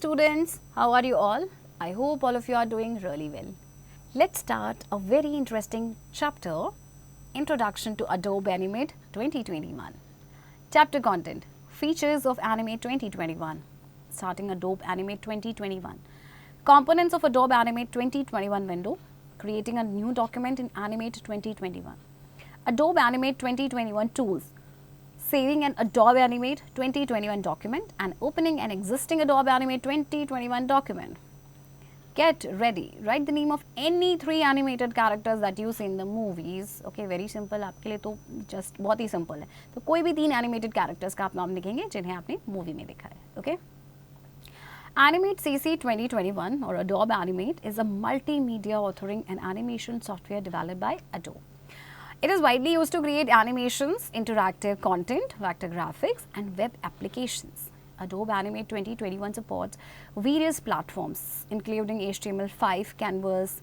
students, how are you all? I hope all of you are doing really well. Let's start a very interesting chapter, Introduction to Adobe Animate 2021. Chapter content, Features of Animate 2021. Starting Adobe Animate 2021. Components of Adobe Animate 2021 window. Creating a new document in Animate 2021. Adobe Animate 2021 tools. Saving an Adobe Animate 2021 document and opening an existing Adobe Animate 2021 document. Get ready. Write the name of any 3 animated characters that you see in the movies. Okay, very simple. आपके लिए तो just बहुत ही simple है. तो कोई भी 3 animated characters का आप नाम लिखेंगे जिन्हें आपने movie में देखा है. Okay. Animate CC 2021 or Adobe Animate is a multimedia authoring and animation software developed by Adobe. It is widely used to create animations, interactive content, vector graphics, and web applications. Adobe Animate 2021 supports various platforms, including HTML5, Canvas,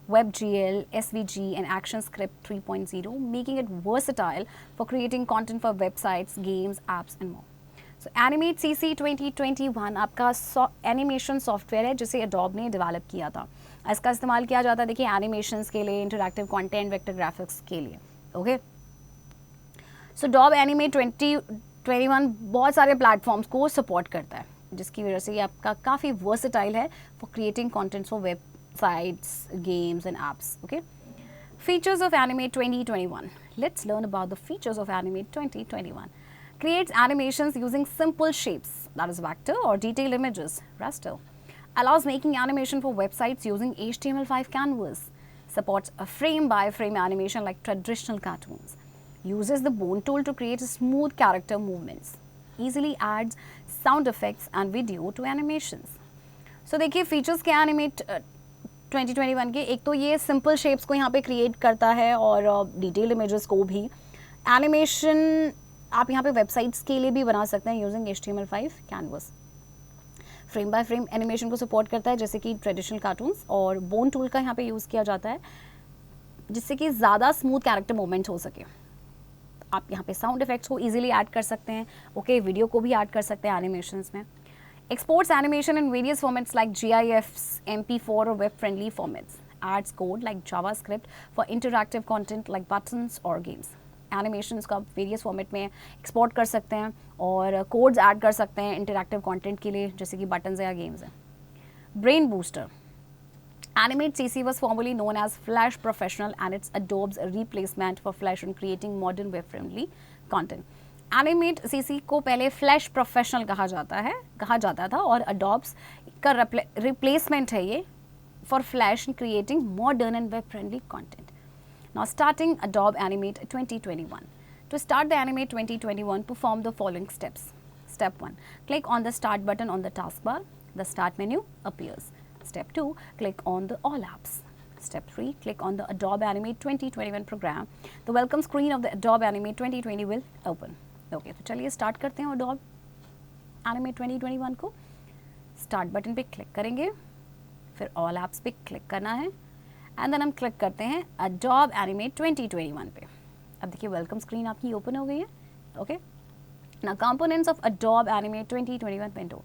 WebGL, SVG, and ActionScript 3.0, making it versatile for creating content for websites, games, apps, and more. So, Animate CC 2021 आपका animation software है जिसे Adobe ने develop किया था. इसका इस्तेमाल किया जाता है देखिए एनिमेशंस के लिए, इंटरैक्टिव कंटेंट, वेक्टर ग्राफिक्स के लिए. ओके, सो Adobe Animate 2021 बहुत सारे प्लेटफॉर्म्स को सपोर्ट करता है, जिसकी वजह से ये आपका काफ़ी वर्सेटाइल है for creating contents for websites, games and apps. Okay, features of Animate 2021. Let's learn about the features of Animate 2021. Creates animations using simple shapes, that is vector or detailed images, raster. Allows making animation for websites using HTML5 Canvas. Supports a frame-by-frame animation like traditional cartoons. Uses the bone tool to create smooth character movements. Easily adds sound effects and video to animations. So देखिए features क्या Animate 2021 के, एक तो ये simple shapes को यहाँ पे create करता है और डिटेल्ड इमेजेस को भी. एनिमेशन आप यहाँ पे वेबसाइट्स के लिए भी बना सकते हैं using HTML5 canvas. Frame by frame animation को सपोर्ट करता है जैसे कि ट्रेडिशनल कार्टून्स, और बोन टूल का यहाँ पे यूज़ किया जाता है जिससे कि ज़्यादा स्मूथ कैरेक्टर मूवमेंट हो सके. आप यहाँ पे साउंड इफेक्ट्स को इजीली ऐड कर सकते हैं. ओके, वीडियो को भी ऐड कर सकते हैं एनिमेशंस में. Exports animation in various formats like GIFs, MP4 और web friendly formats. Adds code like JavaScript for interactive content like buttons और गेम्स. एनिमेशंस का वेरियस फॉर्मेट में एक्सपोर्ट कर सकते हैं और कोड्स ऐड कर सकते हैं इंटरैक्टिव कंटेंट के लिए जैसे कि बटन्स या गेम्स हैं. Brain booster. Animate CC was formerly known as Flash Professional and it's Adobe's replacement for Flash in creating modern web-friendly content. Animate CC को पहले Flash Professional कहा जाता था और Adobe's का replacement है ये for Flash in creating modern and web-friendly content. Now starting Adobe Animate 2021. To start the Animate 2021, perform the following steps. Step 1. Click on the Start button on the taskbar. The Start menu appears. Step 2. Click on the All Apps. Step 3. Click on the Adobe Animate 2021 program. The welcome screen of the Adobe Animate 2020 will open. Okay, तो चलिए start करते हैं Adobe Animate 2021 को. Start button पे click करेंगे, फिर All Apps पे click करना है एंड देन हम क्लिक करते हैं Adobe Animate 2021 पे. अब देखिए वेलकम स्क्रीन आपकी ओपन हो गई है. Okay, now components of Adobe Animate 2021 window.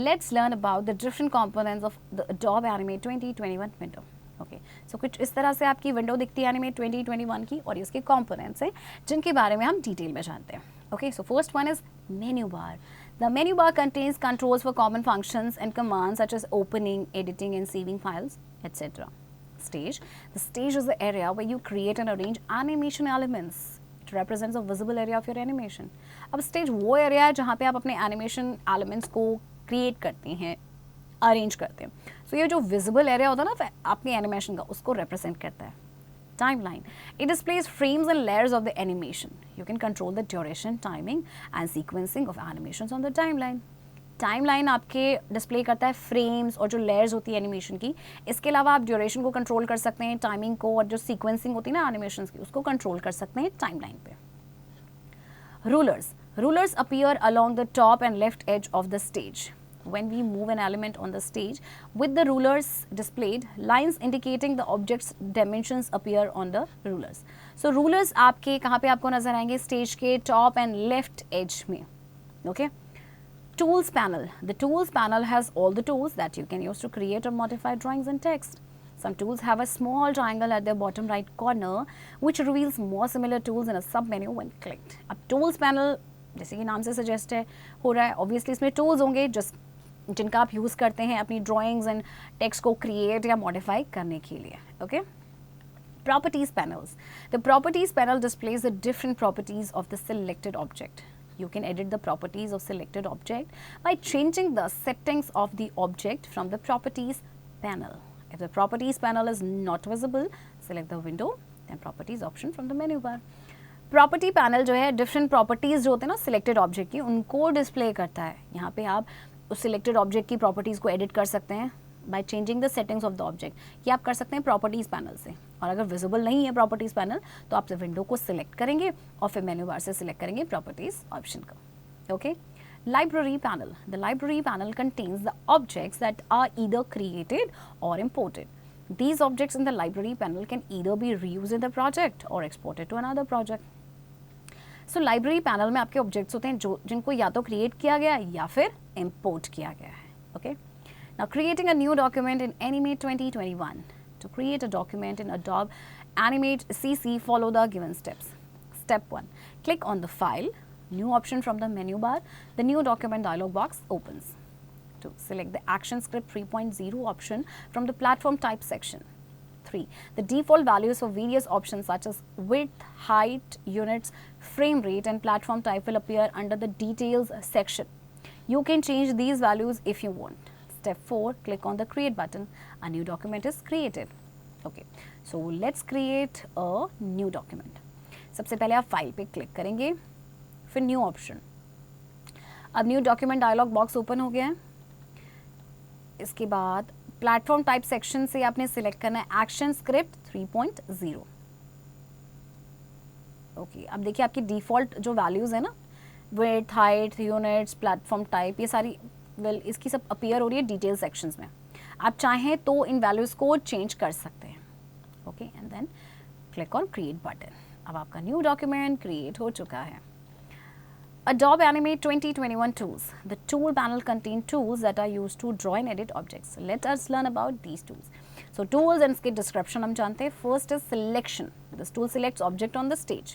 Let's learn about the different components of the Adobe Animate 2021 window. Okay, so कुछ इस तरह से आपकी विंडो दिखती है Animate 2021 की और इसके components हैं जिनके बारे में हम डिटेल में जानते हैं. Okay, so first one is menu bar. The menu bar contains controls for common functions and commands such as opening, editing and saving files, etc. Stage. The stage is the area where you create and arrange animation elements. It represents a visible area of your animation. अब stage वो area है जहाँ पे आप अपने animation elements को create करते हैं, arrange करते हैं. So ये जो visible area होता है ना आपकी animation का, उसको represent करता है. Timeline. It displays frames and layers of the animation. You can control the duration, timing and sequencing of animations on the timeline. Timeline आपके डिस्प्ले करता है फ्रेम्स और जो लेयर्स होती है एनिमेशन की. इसके अलावा आप ड्यूरेशन को कंट्रोल कर सकते हैं, टाइमिंग को, और जो सीक्वेंसिंग होती है ना एनिमेशंस की उसको कंट्रोल कर सकते हैं टाइमलाइन पे. Rulers appear along the top and left edge of the stage. When we move an element on the stage, with the rulers displayed, lines indicating the object's dimensions appear on the rulers. So rulers आपके कहाँ पे आपको नजर आएंगे? Stage के top and left as में. Okay, Tools panel. The tools panel has all the tools that you can use to create or modify drawings and text. Some tools have a small triangle at their bottom right corner which reveals more similar tools in a sub menu when clicked. अब tools panel जैसे कि नाम से suggest है हो रहा है, obviously इसमें टूल्स होंगे जिनका आप यूज़ करते हैं अपनी ड्राइंग्स एंड टेक्स्ट को क्रिएट या मॉडिफाई करने के लिए. Okay. Properties panels. The properties panel displays the different properties of the selected object. You can edit the properties of selected object by changing the settings of the object from the properties panel. If the properties panel is not visible, select the window, then properties option from the menu bar. Property panel जो है different properties जो होते हैं ना selected object की उनको display करता है. यहाँ पे आप उस selected object की properties को edit कर सकते हैं by changing the settings of the object. ये आप कर सकते हैं properties panel से. और अगर visible नहीं है properties panel तो आप window को select करेंगे और फिर menu bar से select करेंगे properties option को. Okay? Library panel. The library panel contains the objects that are either created or imported. These objects in the library panel can either be reused in the project or exported to another project. So library panel में आपके objects होते हैं जो जिनको या तो create किया गया या फिर import किया गया है. Okay? Now creating a new document in Animate 2021. To create a document in Adobe Animate CC, follow the given steps. Step 1. Click on the file. New option from the menu bar. The new document dialog box opens. 2. Select the ActionScript 3.0 option from the platform type section. 3. The default values for various options such as width, height, units, frame rate and platform type will appear under the details section. You can change these values if you want. Step 4. Click on the create button. A new document is created. Okay. So let's create a new document. सबसे पहले आप file पे click करेंगे, फिर new option. अब new document dialog box open हो गया है. इसके बाद प्लेटफॉर्म टाइप सेक्शन से आपने सिलेक्ट करना है एक्शन स्क्रिप्ट 3.0. ओके. अब देखिए आपकी डिफॉल्ट जो वैल्यूज है ना, width, height, units, platform type, ये सारी इसकी सब अपीयर हो रही है डिटेल सेक्शंस में. आप चाहें तो इन वैल्यूज को चेंज कर सकते हैं. Okay. And then click on create button. अब आपका न्यू डॉक्यूमेंट क्रिएट हो चुका है. Adobe Animate 2021 tools. The tool panel contains tools that are used to draw and edit objects. Let us learn about these tools. So tools and इसके description हम जानते हैं. First is selection. This tool selects object on the stage.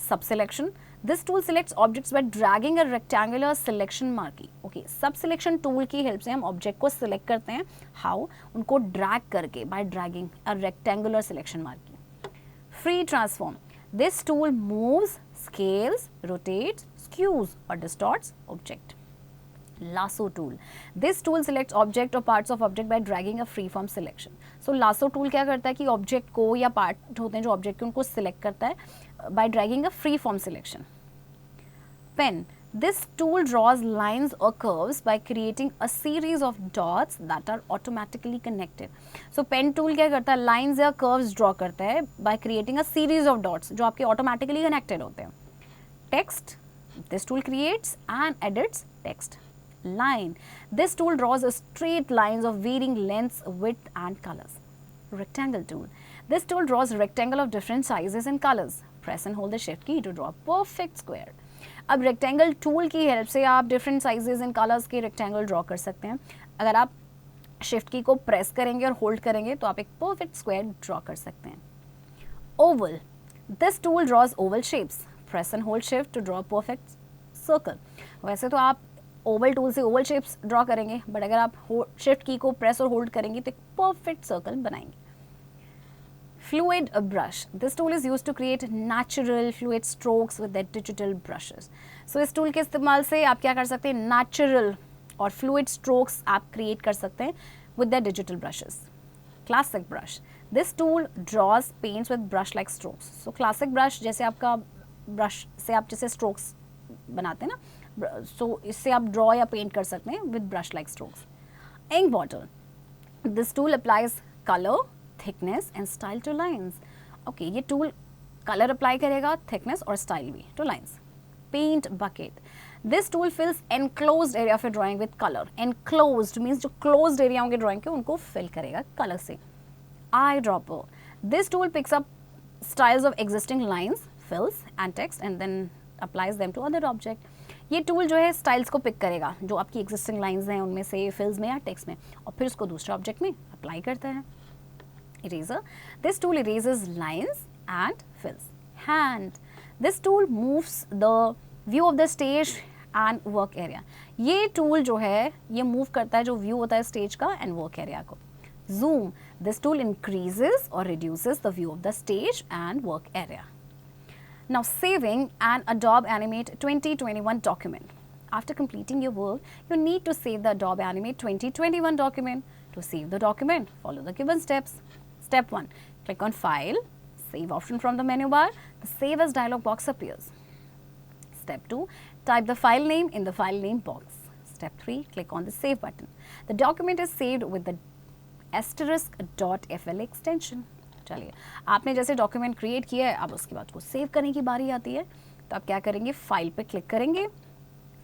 Subselection. This tool selects objects by dragging a rectangular selection marquee. Okay. Subselection tool की help से हम object को select करते हैं. How? उनको drag करके by dragging a rectangular selection marquee. Free transform. This tool moves, scales, rotates, skews or distorts object. Lasso tool. This tool selects object or parts of object by dragging a freeform selection. So lasso tool क्या करता है कि object को या part होते हैं जो object के उनको select करता है by dragging a freeform selection. Pen. This tool draws lines or curves by creating a series of dots that are automatically connected. So pen tool क्या करता है, lines या curves draw करता है by creating a series of dots जो आपके automatically connected होते हैं. Text. This tool creates and edits text. Line. This tool draws straight lines of varying lengths, width and colors. Rectangle tool. This tool draws rectangle of different sizes and colors. Press and hold the shift key to draw a perfect square. अब rectangle tool की help से आप different sizes and colours के rectangle draw कर सकते हैं. अगर आप शिफ्ट की को प्रेस करेंगे और होल्ड करेंगे तो आप एक परफेक्ट स्क्वायर ड्रॉ कर सकते हैं. Oval. This tool draws oval shapes. Press and hold shift to draw perfect circle. वैसे तो आप ओवल टूल से ओवल शेप्स ड्रॉ करेंगे, बट अगर आप शिफ्ट की को प्रेस और होल्ड करेंगे तो एक परफेक्ट सर्कल बनाएंगे. Fluid brush. This tool is used to create natural fluid strokes with their digital brushes. So इस tool के इस्तेमाल से आप क्या कर सकते हैं, natural और fluid strokes आप create कर सकते हैं with their digital brushes. Classic brush. This tool draws paints with brush-like strokes. So classic brush जैसे आपका brush से आप जैसे strokes बनाते हैं ना, so इससे आप draw या paint कर सकते हैं with brush-like strokes. Ink bottle. This tool applies color, thickness and style to lines. Okay, ये tool color apply करेगा, thickness और style भी to lines. Paint bucket. This tool fills enclosed area of your drawing with color. Enclosed means जो closed area होंगे drawing के उनको fill करेगा color से. Eyedropper. This tool picks up styles of existing lines, fills and text and then applies them to other object. ये tool जो है styles को पिक करेगा जो आपकी एग्जिस्टिंग लाइंस हैं उनमें से, फिल्स में या टेक्स्ट में, और फिर उसको दूसरे ऑब्जेक्ट में अप्लाई करता है. Eraser. This tool erases lines and fills. Hand. This tool moves the view of the stage and work area. ये tool जो है ये move करता है जो view होता है stage का and work area को. Zoom. This tool increases or reduces the view of the stage and work area. Now saving an Adobe Animate 2021 document. After completing your work, you need to save the Adobe Animate 2021 document. To save the document, follow the given steps. Step 1. Click on File, Save option from the menu bar. The Save as dialog box appears. Step 2. Type the file name in the file name box. Step 3. Click on the Save button. The document is saved with the *.fl extension. चलिए, आपने जैसे document create किया है, अब उसके बाद को save करने की बारी आती है. तो आप क्या करेंगे, फाइल पे क्लिक करेंगे,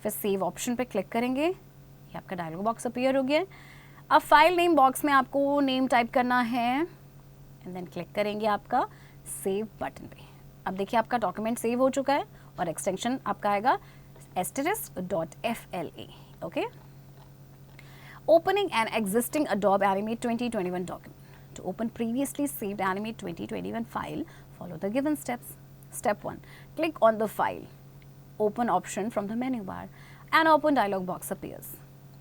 फिर सेव ऑप्शन पे क्लिक करेंगे. ये आपका डायलॉग बॉक्स अपीयर हो गया. अब फाइल नेम बॉक्स में आपको नेम टाइप करना है एंड देन क्लिक करेंगे आपका सेव बटन पे. अब देखिए आपका डॉक्यूमेंट सेव हो चुका है और एक्सटेंशन आपका आएगा *.fla. Okay. Opening an existing Adobe Animate 2021 document. To open previously saved Animate 2021 file, follow the given steps. Step 1. Click on the File, Open option from the menu bar. An open dialog box appears.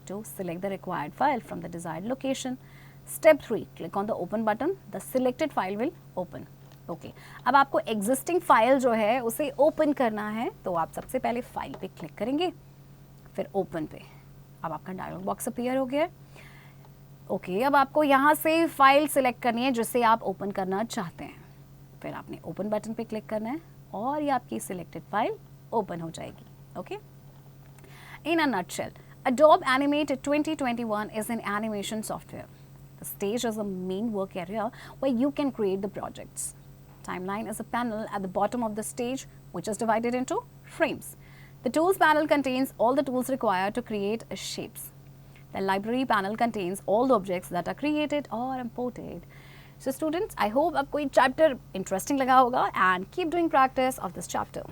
2. Select the required file from the desired location. Step 3. Click on the Open button. The selected file will open. Okay. अब आपको existing file जो है उसे open करना है, तो आप सबसे पहले file पे click करेंगे, फिर open पे. अब आपका डायलॉग बॉक्स अपीयर हो गया है. ओके, अब आपको यहाँ से फाइल सिलेक्ट करनी है जिससे आप ओपन करना चाहते हैं. फिर आपने ओपन बटन पे क्लिक करना है और ये आपकी सिलेक्टेड फाइल ओपन हो जाएगी. Okay. In a nutshell, Adobe Animate 2021 is an animation software. The stage is a main work area where you can create the projects. Timeline is a panel at the bottom of the stage which is divided into frames. The Tools panel contains all the tools required to create shapes. The Library panel contains all the objects that are created or imported. So students, I hope आपको ये chapter interesting लगा होगा and keep doing practice of this chapter.